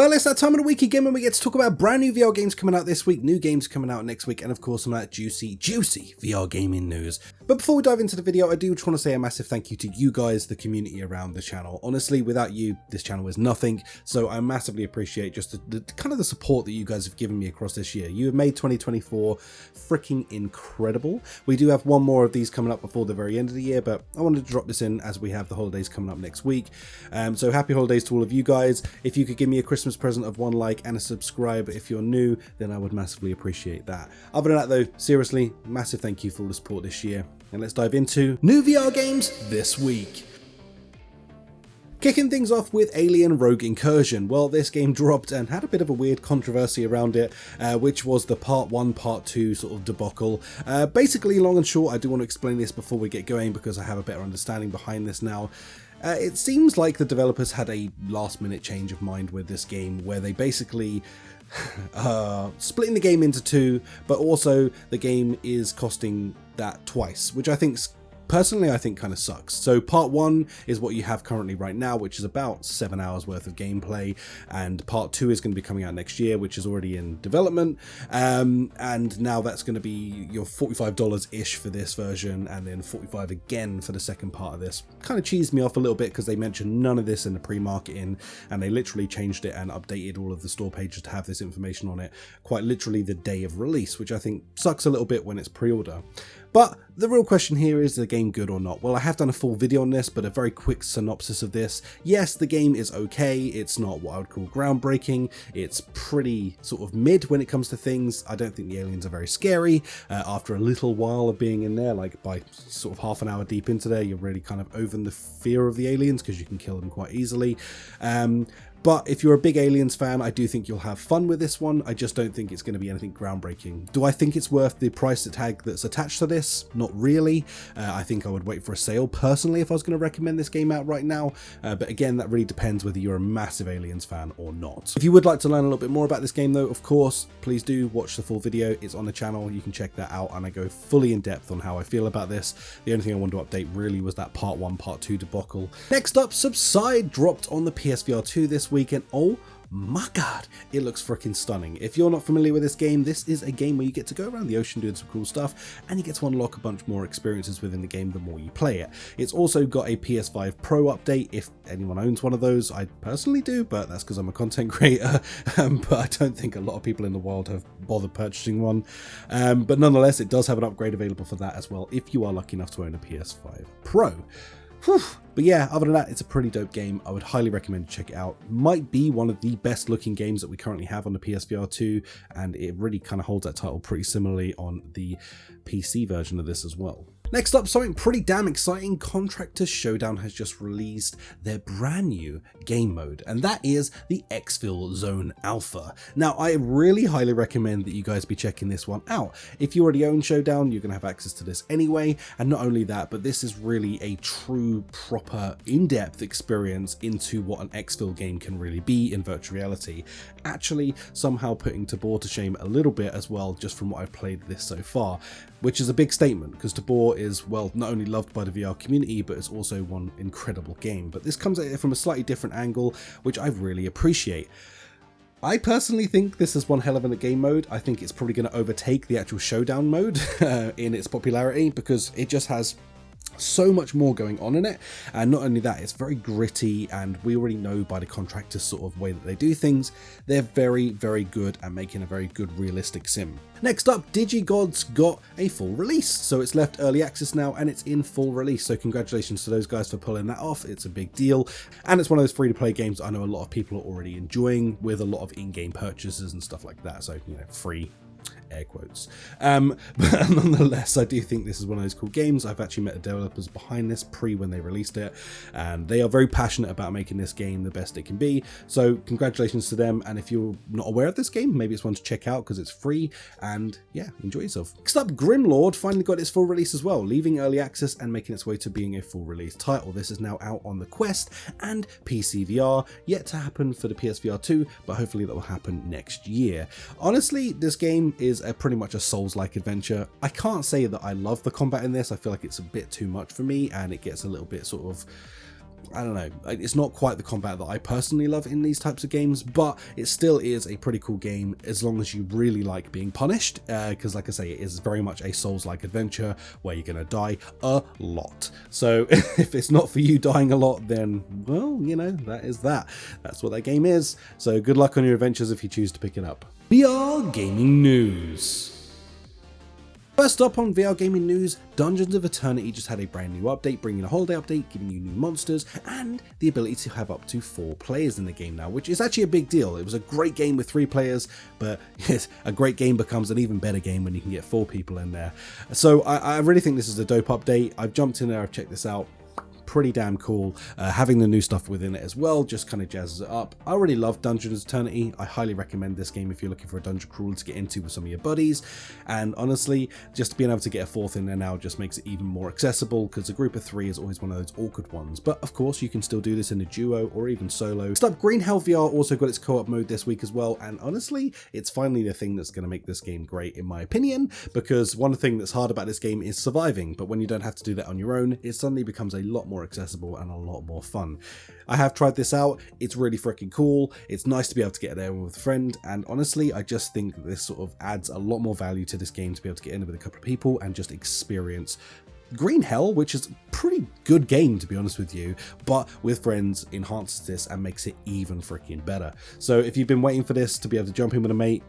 Well, it's that time of the week again when we get to talk about brand new VR games coming out this week, new games coming out next week, and of course some of that juicy VR gaming news. But before we dive into the video, I do just want to say a massive thank you to you guys, the community around the channel. Honestly, without you, this channel is nothing, so I massively appreciate just the kind of the support that you guys have given me across this year. You have made 2024 freaking incredible. We do have one more of these coming up before the very end of the year, but I wanted to drop this in as we have the holidays coming up next week. So happy holidays to all of you guys. If you could give me a Christmas present of one like and a subscribe if you're new, then I would massively appreciate that. Other than that though, seriously, massive thank you for all the support this year. And let's dive into new VR games this week. Kicking things off with Alien Rogue Incursion. Well, this game dropped and had a bit of a weird controversy around it, which was the part 1, part 2 sort of debacle. Basically, long and short, I do want to explain this before we get going because I have a better understanding behind this now. It seems like the developers had a last minute change of mind with this game where they basically splitting the game into two, but also the game is costing that twice, which I think personally, I think kind of sucks. So part 1 is what you have currently right now, which is about 7 hours worth of gameplay, and part 2 is going to be coming out next year, which is already in development, and now that's going to be your $45-ish for this version, and then $45 again for the second part of this. Kind of cheesed me off a little bit because they mentioned none of this in the pre-marketing, and they literally changed it and updated all of the store pages to have this information on it quite literally the day of release, which I think sucks a little bit when it's pre-order. But the real question here is the game good or not? Well, I have done a full video on this, but a very quick synopsis of this. Yes, the game is okay. It's not what I would call groundbreaking. It's pretty sort of mid when it comes to things. I don't think the aliens are very scary. After a little while of being in there, like by sort of half an hour deep into there, you're really kind of over the fear of the aliens because you can kill them quite easily. But if you're a big Aliens fan, I do think you'll have fun with this one. I just don't think it's going to be anything groundbreaking. Do I think it's worth the price tag that's attached to this? Not really. I think I would wait for a sale personally if I was going to recommend this game out right now. But again, that really depends whether you're a massive Aliens fan or not. If you would like to learn a little bit more about this game though, of course, please do watch the full video. It's on the channel. You can check that out, and I go fully in depth on how I feel about this. The only thing I wanted to update really was that part 1, part 2 debacle. Next up, Subside dropped on the PSVR 2 this week, and oh my god, it looks freaking stunning. If you're not familiar with this game, this is a game where you get to go around the ocean doing some cool stuff, and you get to unlock a bunch more experiences within the game the more you play it. It's also got a PS5 Pro update, if anyone owns one of those. I personally do, but that's because I'm a content creator, but I don't think a lot of people in the world have bothered purchasing one. But nonetheless, it does have an upgrade available for that as well, if you are lucky enough to own a PS5 Pro. Whew. But yeah, other than that, it's a pretty dope game. I would highly recommend you check it out. Might be one of the best looking games that we currently have on the PSVR 2, and it really kind of holds that title pretty similarly on the PC version of this as well. Next up, something pretty damn exciting. Contractor Showdown has just released their brand new game mode, and that is the Exfil Zone Alpha. Now, I really highly recommend that you guys be checking this one out. If you already own Showdown, you're going to have access to this anyway, and not only that, but this is really a true, proper, in-depth experience into what an Exfil game can really be in virtual reality. Actually, somehow putting Tabor to shame a little bit as well, just from what I've played this so far, which is a big statement, because Tabor is, well, not only loved by the VR community, but it's also one incredible game. But this comes at it from a slightly different angle, which I really appreciate. I personally think this is one hell of a game mode. I think it's probably going to overtake the actual Showdown mode in its popularity, because it just has so much more going on in it, and not only that, it's very gritty, and we already know by the Contractors sort of way that they do things, they're very, very good at making a very good realistic sim. Next up, DigiGods got a full release, so it's left early access now and it's in full release, so congratulations to those guys for pulling that off. It's a big deal, and it's one of those free-to-play games I know a lot of people are already enjoying, with a lot of in-game purchases and stuff like that, so, you know, free air quotes. But nonetheless, I do think this is one of those cool games. I've actually met the developers behind this when they released it, and they are very passionate about making this game the best it can be, so congratulations to them. And if you're not aware of this game, maybe it's one to check out because it's free, and yeah, enjoy yourself. Next up, Grimlord finally got its full release as well, leaving early access and making its way to being a full release title. This is now out on the Quest and PC VR, yet to happen for the PSVR 2, but hopefully that will happen next year. Honestly, this game is pretty much a Souls-like adventure. I can't say that I love the combat in this. I feel like it's a bit too much for me, and it gets a little bit sort of I don't know, it's not quite the combat that I personally love in these types of games, but it still is a pretty cool game as long as you really like being punished, because like I say, it is very much a Souls-like adventure where you're going to die a lot. So if it's not for you dying a lot, then, well, you know, that's what that game is. So good luck on your adventures if you choose to pick it up. VR gaming news. First up on VR gaming news, Dungeons of Eternity just had a brand new update, bringing a holiday update, giving you new monsters, and the ability to have up to 4 players in the game now, which is actually a big deal. It was a great game with 3 players, but yes, a great game becomes an even better game when you can get 4 people in there. So I really think this is a dope update. I've jumped in there, I've checked this out. Pretty damn cool. Having the new stuff within it as well just kind of jazzes it up. I really love Dungeons of Eternity. I highly recommend this game if you're looking for a dungeon crawler to get into with some of your buddies, and honestly, just being able to get a 4th in there now just makes it even more accessible, because a group of 3 is always one of those awkward ones. But of course you can still do this in a duo or even solo. Next up, Green Hell VR also got its co-op mode this week as well, and honestly, it's finally the thing that's going to make this game great in my opinion, because one thing that's hard about this game is surviving, but when you don't have to do that on your own, it suddenly becomes a lot more accessible and a lot more fun. I have tried this out, it's really freaking cool, it's nice to be able to get there with a friend, and honestly I just think this sort of adds a lot more value to this game to be able to get in with a couple of people and just experience Green Hell, which is a pretty good game to be honest with you, but with friends enhances this and makes it even freaking better. So if you've been waiting for this to be able to jump in with a mate,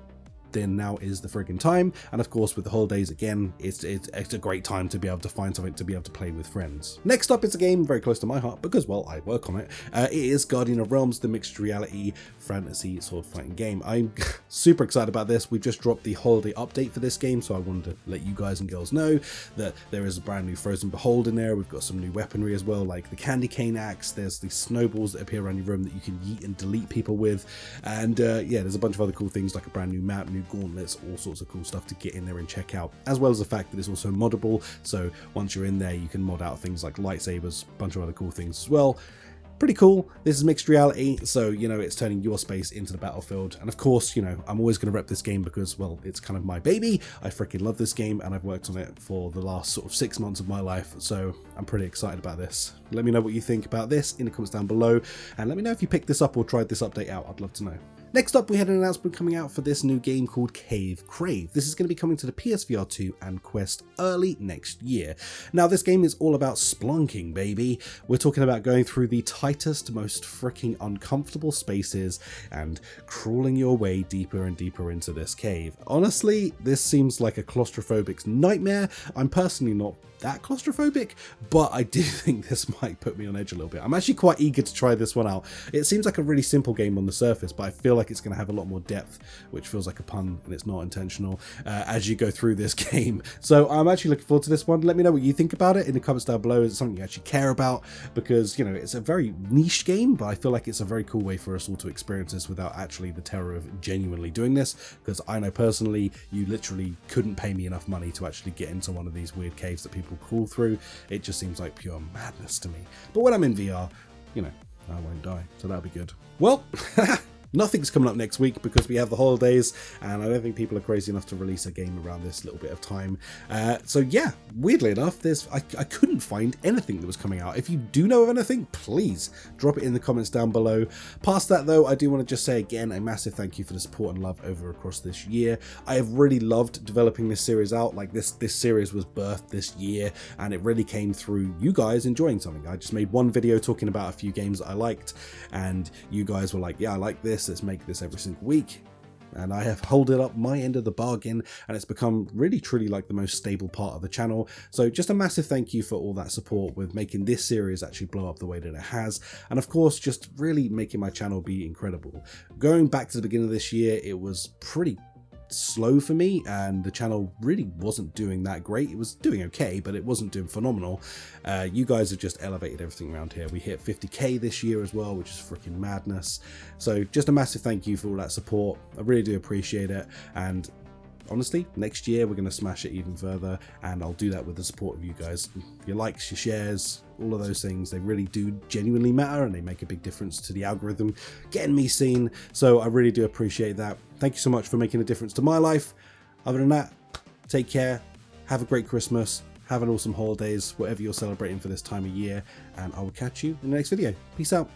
then now is the friggin' time. And of course with the holidays again, it's a great time to be able to find something to be able to play with friends. Next up, it's a game very close to my heart because, well, I work on it. It is Guardian of Realms, the mixed reality fantasy sword fighting game. I'm super excited about this. We've just dropped the holiday update for this game, so I wanted to let you guys and girls know that there is a brand new Frozen Behold in there. We've got some new weaponry as well, like the candy cane axe. There's these snowballs that appear around your room that you can yeet and delete people with, and yeah, there's a bunch of other cool things like a brand new map, new gauntlets, all sorts of cool stuff to get in there and check out, as well as the fact that it's also moddable. So once you're in there, you can mod out things like lightsabers, a bunch of other cool things as well. Pretty cool. This is mixed reality, so you know, it's turning your space into the battlefield. And of course, you know, I'm always going to rep this game because, well, it's kind of my baby. I freaking love this game and I've worked on it for the last sort of 6 months of my life, so I'm pretty excited about this. Let me know what you think about this in the comments down below, and let me know if you picked this up or tried this update out. I'd love to know. Next up, we had an announcement coming out for this new game called Cave Crave. This is going to be coming to the PSVR 2 and Quest early next year. Now, this game is all about splunking, baby. We're talking about going through the tightest, most freaking uncomfortable spaces and crawling your way deeper and deeper into this cave. Honestly, this seems like a claustrophobic's nightmare. I'm personally not that claustrophobic, but I do think this might put me on edge a little bit. I'm actually quite eager to try this one out. It seems like a really simple game on the surface, but I feel like it's going to have a lot more depth, which feels like a pun and it's not intentional, as you go through this game. So I'm actually looking forward to this one. Let me know what you think about it in the comments down below. Is it something you actually care about? Because, you know, it's a very niche game, but I feel like it's a very cool way for us all to experience this without actually the terror of genuinely doing this, because I know personally you literally couldn't pay me enough money to actually get into one of these weird caves that people crawl through. It just seems like pure madness to me. But when I'm in VR, you know, I won't die, so that'll be good. Well, nothing's coming up next week because we have the holidays, and I don't think people are crazy enough to release a game around this little bit of time. So yeah, weirdly enough, I couldn't find anything that was coming out. If you do know of anything, please drop it in the comments down below. Past that though, I do want to just say again a massive thank you for the support and love over across this year. I have really loved developing this series out. Like this series was birthed this year, and it really came through you guys enjoying something. I just made one video talking about a few games that I liked, and you guys were like, yeah, I like this, let's make this every single week. And I have held up my end of the bargain, and it's become really truly like the most stable part of the channel. So just a massive thank you for all that support with making this series actually blow up the way that it has, and of course just really making my channel be incredible. Going back to the beginning of this year, it was pretty slow for me, and the channel really wasn't doing that great. It was doing okay, but it wasn't doing phenomenal. You guys have just elevated everything around here. We hit 50k this year as well, which is freaking madness. So just a massive thank you for all that support. I really do appreciate it, and honestly, next year we're going to smash it even further, and I'll do that with the support of you guys. Your likes, your shares, all of those things, they really do genuinely matter, and they make a big difference to the algorithm getting me seen. So I really do appreciate that. Thank you so much for making a difference to my life. Other than that, take care, have a great Christmas, have an awesome holidays, whatever you're celebrating for this time of year, and I will catch you in the next video. Peace out.